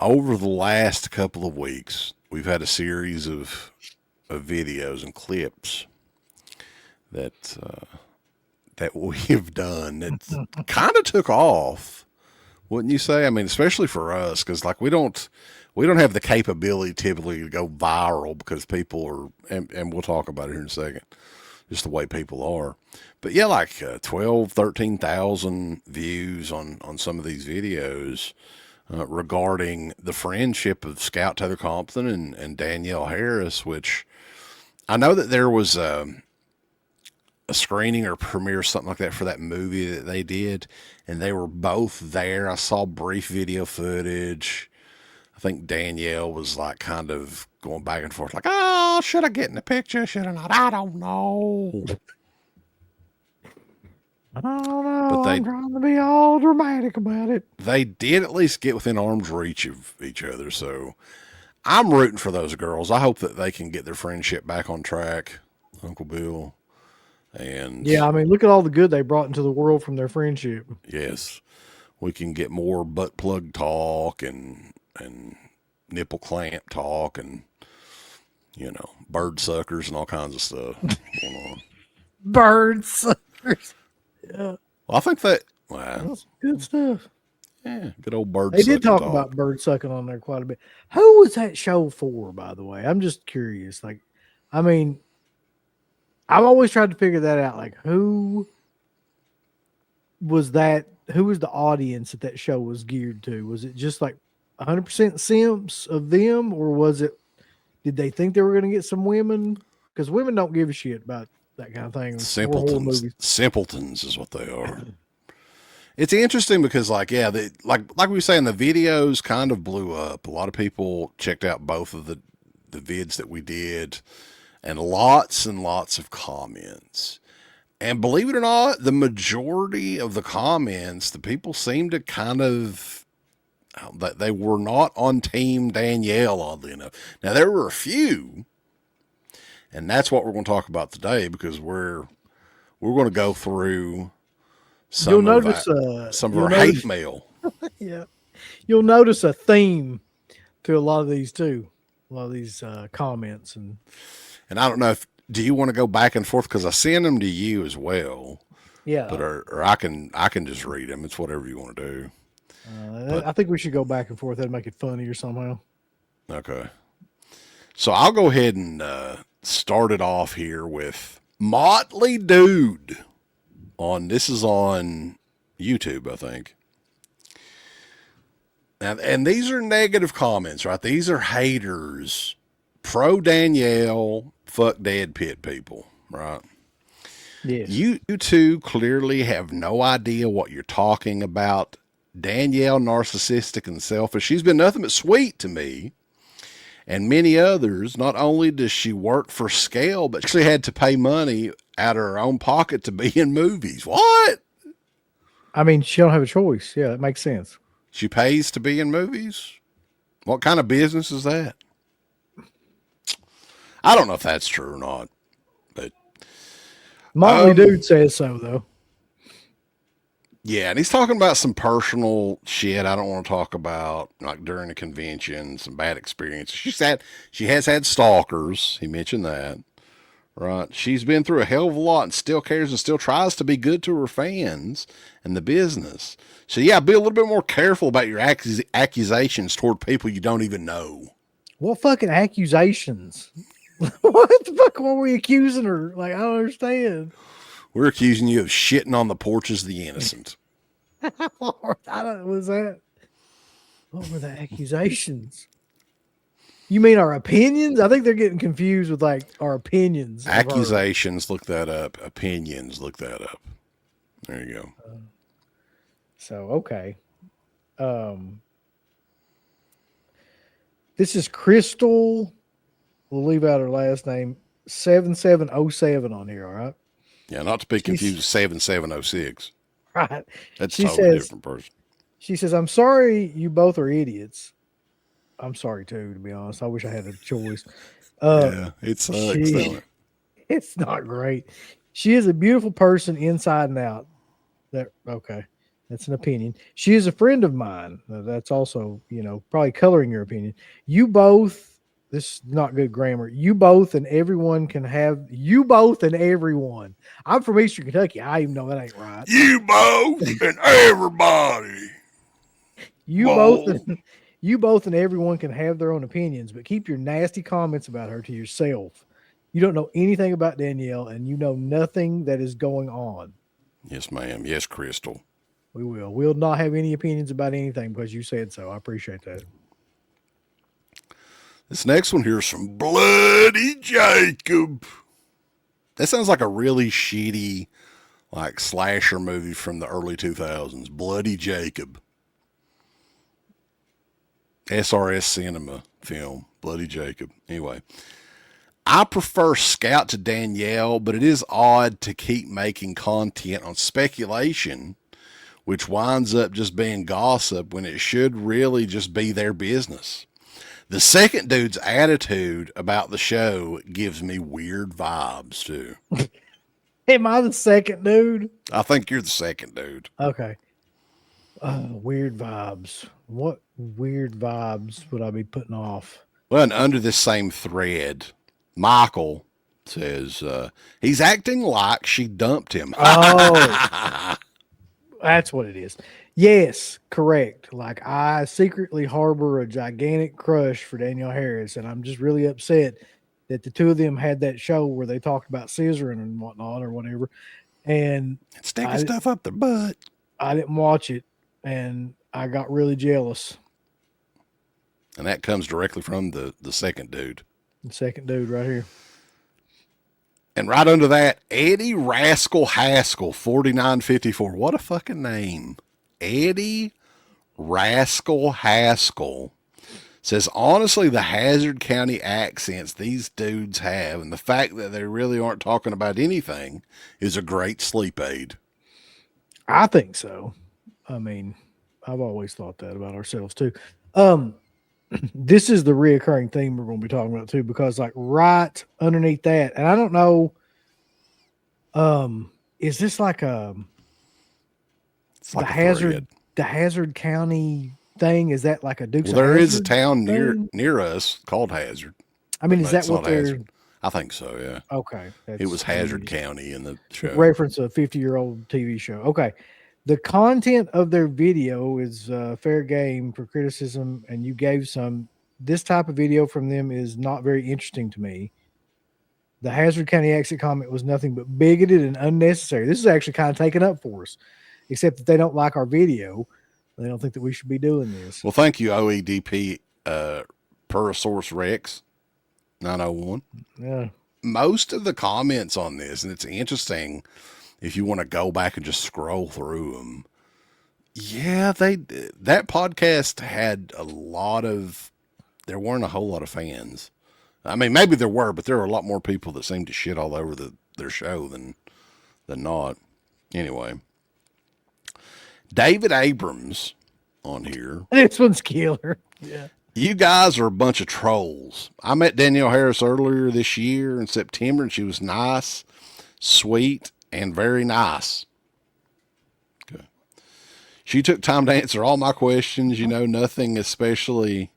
over the last couple of weeks, we've had a series of videos and clips that that we've done that kind of took off, wouldn't you say? I mean, especially for us, because like we don't have the capability typically to go viral because people are, and we'll talk about it here in a second, just the way people are. But yeah, like 12, 13,000 views on some of these videos regarding the friendship of Scout Taylor Compton and Danielle Harris, which I know that there was a screening or premiere or something like that for that movie that they did, and they were both there. I saw brief video footage. I think Danielle was like kind of going back and forth, like, oh, should I get in the picture? Should I not? I don't know. I don't But know. I'm trying to be all dramatic about it. they did at least get within arm's reach of each other. So I'm rooting for those girls. I hope that they can get their friendship back on track, Uncle Bill. And Yeah, I mean, look at all the good they brought into the world from their friendship. yes, we can get more butt plug talk and nipple clamp talk and bird suckers and all kinds of stuff going on. Bird suckers. Yeah, Well, I think well, that's good stuff. yeah, good old bird. They did talk talk about bird sucking on there quite a bit. Who was that show for, by the way? I'm just curious. Like, I mean, I've always tried to figure that out. Like, who was that? Who was the audience that show was geared to? Was it just like 100% simps of them, or was it? Did they think they were going to get some women? Because women don't give a shit about that kind of thing. Simpletons is what they are. It's interesting because, like, yeah, like we were saying, the videos kind of blew up. A lot of people checked out both of the vids that we did, and lots of comments. And believe it or not, the majority of the comments, the people seemed to kind of that they were not on Team Danielle, oddly enough. Now there were a few, and that's what we're going to talk about today because we're going to go through some of our hate mail. Yeah, you'll notice a theme to a lot of these too. A lot of these comments and I don't know if do you want to go back and forth because I send them to you as well. Yeah, but or I can just read them. It's whatever you want to do. I think we should go back and forth. That'd make it funnier somehow. Okay. So I'll go ahead and start it off here with Motley Dude. This is on YouTube, I think. And these are negative comments, right? These are haters, pro Danielle, fuck DEADPIT people, right? Yes. You two clearly have no idea what you're talking about. Danielle, narcissistic and selfish. She's been nothing but sweet to me and many others. Not only does she work for scale, but she had to pay money out of her own pocket to be in movies. What? I mean, she don't have a choice. Yeah, it makes sense. She pays to be in movies? What kind of business is that? I don't know if that's true or not, but Motley Dude says so, though. Yeah, and he's talking about some personal shit I don't want to talk about, like during a convention, some bad experiences. She has had stalkers. He mentioned that, right? She's been through a hell of a lot and still cares and still tries to be good to her fans and the business. So yeah, be a little bit more careful about your accusations toward people you don't even know. What fucking accusations? What the fuck were we accusing her? Like, I don't understand. We're accusing you of shitting on the porches of the innocent. Lord, was that? What were the accusations? You mean our opinions? I think they're getting confused with like our opinions. Accusations, look that up. Opinions, look that up. There you go. Okay. This is Crystal. We'll leave out her last name. 7707 on here, all right? Yeah, not to be confused with 7706. Right. That's a totally different person. She says, I'm sorry you both are idiots. I'm sorry too, to be honest. I wish I had a choice. Yeah, it sucks. It's not great. She is a beautiful person inside and out. Okay. That's an opinion. She is a friend of mine. That's also, probably coloring your opinion. You both, this is not good grammar. You both and everyone can have, you both and everyone. I'm from Eastern Kentucky. I even know that ain't right. You both and everybody. You both, you both and everyone can have their own opinions, but keep your nasty comments about her to yourself. You don't know anything about Danielle, and you know nothing that is going on. Yes, ma'am. Yes, Crystal. We will. We'll not have any opinions about anything because you said so. I appreciate that. This next one here is from Bloody Jacob. That sounds like a really shitty, like slasher movie from the early 2000s. Bloody Jacob. SRS Cinema film. Bloody Jacob. Anyway. I prefer Scout to Danielle, but it is odd to keep making content on speculation, which winds up just being gossip when it should really just be their business. The second dude's attitude about the show gives me weird vibes, too. Am I the second dude? I think you're the second dude. Okay. Weird vibes. What weird vibes would I be putting off? Well, and under this same thread, Michael says, he's acting like she dumped him. Oh, that's what it is. Yes, correct. Like, I secretly harbor a gigantic crush for Danielle Harris, and I'm just really upset that the two of them had that show where they talked about scissoring and whatnot or whatever. And sticking stuff up their butt. I didn't watch it, and I got really jealous. And that comes directly from the second dude. The second dude right here. And right under that, Eddie Rascal Haskell, 4954. What a fucking name. Eddie Rascal Haskell says, honestly, the Hazard County accents these dudes have and the fact that they really aren't talking about anything is a great sleep aid. I think so. I mean, I've always thought that about ourselves too. This is the reoccurring theme we're going to be talking about too, because like right underneath that, and I don't know, is this like the Hazard County thing? Is that like a Dukes? Well, there is a town near us called Hazard. I mean, is that what they're? Hazard. I think so. Yeah. Okay. It was Hazard County in the show. Reference a 50-year-old TV show. Okay. The content of their video is fair game for criticism, and you gave some. This type of video from them is not very interesting to me. The Hazard County exit comment was nothing but bigoted and unnecessary. This is actually kind of taken up for us, except that they don't like our video. They don't think that we should be doing this. Well, thank you, OEDP Persource Rex 901. Yeah. Most of the comments on this, and it's interesting if you want to go back and just scroll through them. Yeah, that podcast had there weren't a whole lot of fans. I mean, maybe there were, but there were a lot more people that seemed to shit all over their show than not. Anyway, David Abrams on here. This one's killer. Yeah. You guys are a bunch of trolls. I met Danielle Harris earlier this year in September, and she was nice, sweet, and very nice. Okay. She took time to answer all my questions. Nothing, especially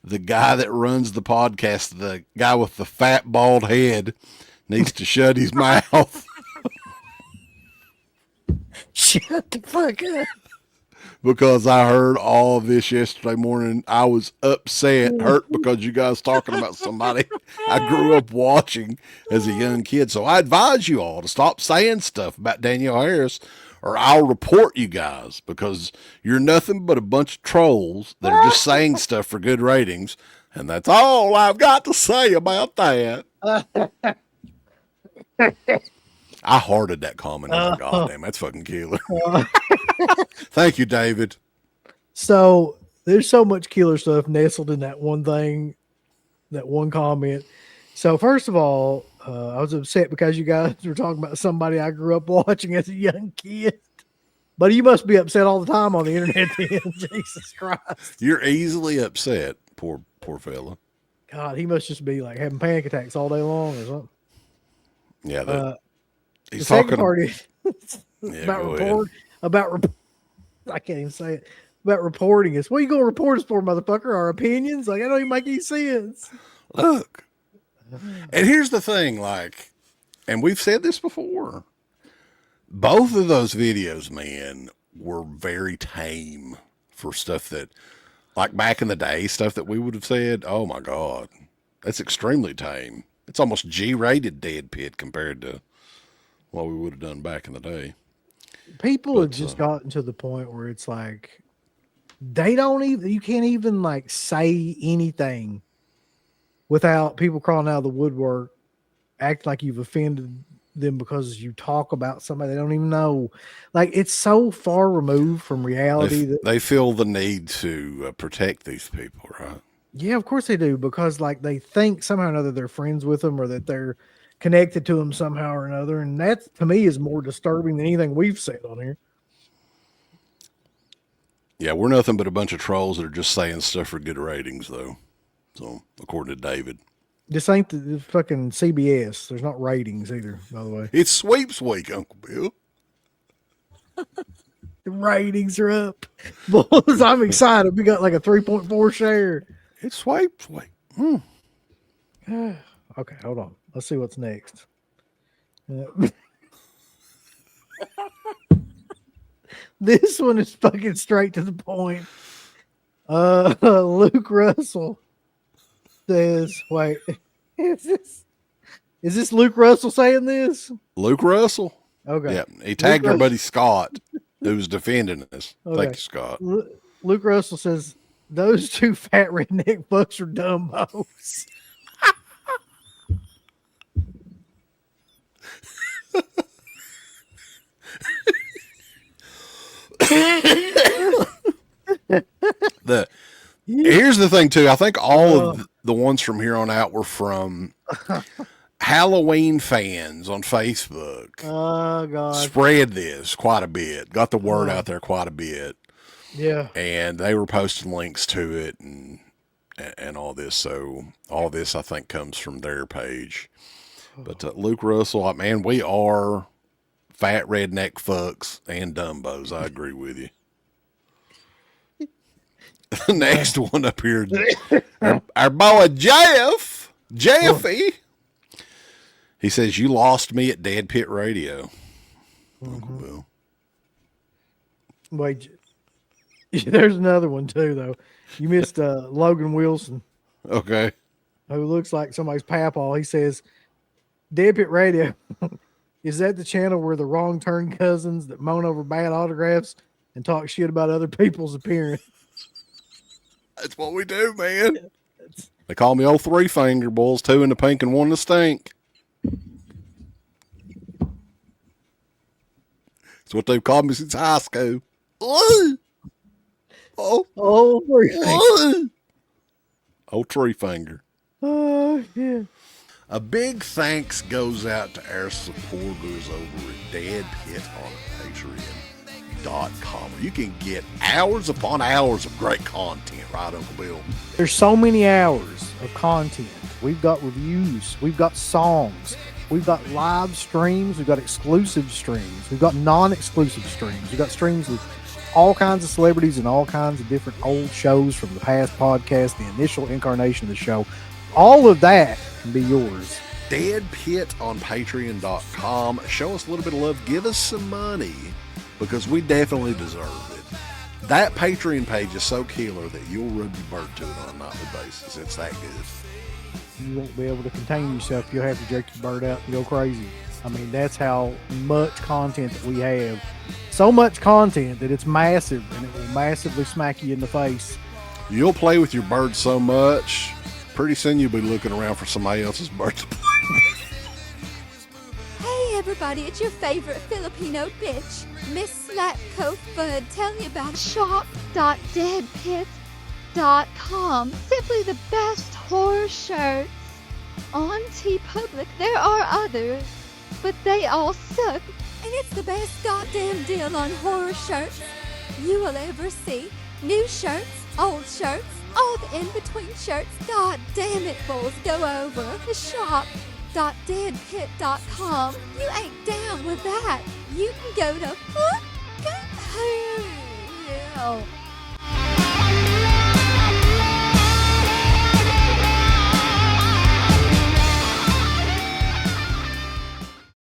the guy that runs the podcast, the guy with the fat, bald head, needs to shut his mouth. Shut the fuck up. Because I heard all of this yesterday morning. I was upset, hurt because you guys talking about somebody I grew up watching as a young kid. So I advise you all to stop saying stuff about Danielle Harris, or I'll report you guys, because you're nothing but a bunch of trolls that are just saying stuff for good ratings. And that's all I've got to say about that. I hearted that comment. Oh, God damn, that's fucking killer. Thank you, David. So there's so much killer stuff nestled in that one thing, that one comment. So first of all, I was upset because you guys were talking about somebody I grew up watching as a young kid. But you must be upset all the time on the internet then. Jesus Christ. You're easily upset, poor fella. God, he must just be like having panic attacks all day long or something. Yeah, he's the second part is about I can't even say it. About reporting us. What are you going to report us for, motherfucker? Our opinions? Like, I don't even make any sense. Look. And here's the thing, like, and we've said this before. Both of those videos, man, were very tame for stuff that, like back in the day, stuff that we would have said, oh my God, that's extremely tame. It's almost G-rated Dead Pit compared to what we would have done back in the day. People have just gotten to the point where it's like, they don't even, you can't even like say anything without people crawling out of the woodwork, acting like you've offended them because you talk about somebody they don't even know. Like, it's so far removed from reality that they feel the need to protect these people, right? Yeah, of course they do, because like they think somehow or another they're friends with them or that they're connected to them somehow or another, and that to me is more disturbing than anything we've said on here. Yeah, we're nothing but a bunch of trolls that are just saying stuff for good ratings, though. So, according to David. This ain't the fucking CBS. There's not ratings either, by the way. It's sweeps week, Uncle Bill. The ratings are up. Boys, I'm excited. We got like a 3.4 share. It's sweeps week. Okay, hold on. Let's see what's next. This one is fucking straight to the point. Luke Russell says, wait, is this Luke Russell saying this? Luke Russell? Okay. Yeah, he tagged our buddy Scott, who was defending us. Okay. Thank you, Scott. Luke Russell says, those two fat redneck fucks are dumbos. Here's the thing too. I think all of the ones from here on out were from Halloween fans on Facebook. Oh God! Spread this quite a bit. Got the word out there quite a bit. Yeah. And they were posting links to it and all this. So all this I think comes from their page. But Luke Russell, man, we are fat redneck fucks and dumbos. I agree with you. The next one up here, our boy Jeffy. He says, you lost me at DEADPIT Radio. Uncle Bill. Wait, there's another one too, though. You missed Logan Wilson. Okay. Who looks like somebody's papaw. He says, DEADPIT Radio. Is that the channel where the wrong turn cousins that moan over bad autographs and talk shit about other people's appearance? That's what we do, man. They call me old three finger bulls, two in the pink and one in the stink. That's what they've called me since high school. Oh, old tree finger. Oh, yeah. A big thanks goes out to our supporters over at DEADPIT on Patreon.com. You can get hours upon hours of great content, right, Uncle Bill? There's so many hours of content. We've got reviews. We've got songs. We've got live streams. We've got exclusive streams. We've got non-exclusive streams. We've got streams with all kinds of celebrities and all kinds of different old shows from the past podcast, the initial incarnation of the show. All of that can be yours. DEADPIT on Patreon.com. Show us a little bit of love. Give us some money because we definitely deserve it. That Patreon page is so killer that you'll rub your bird to it on a nightly basis. It's that good. You won't be able to contain yourself. You'll have to jerk your bird out and go crazy. I mean, that's how much content that we have. So much content that it's massive and it will massively smack you in the face. You'll play with your bird so much, pretty soon you'll be looking around for somebody else's bird to play with. Hey everybody, it's your favorite Filipino bitch, Miss Slatko Fudd, telling you about shop.deadpit.com. Simply the best horror shirts. On TeePublic, there are others, but they all suck. And it's the best goddamn deal on horror shirts you will ever see. New shirts, old shirts, all the in-between shirts. God damn it, bulls, go over to shop.deadpit.com. You ain't down with that. You can go to hell.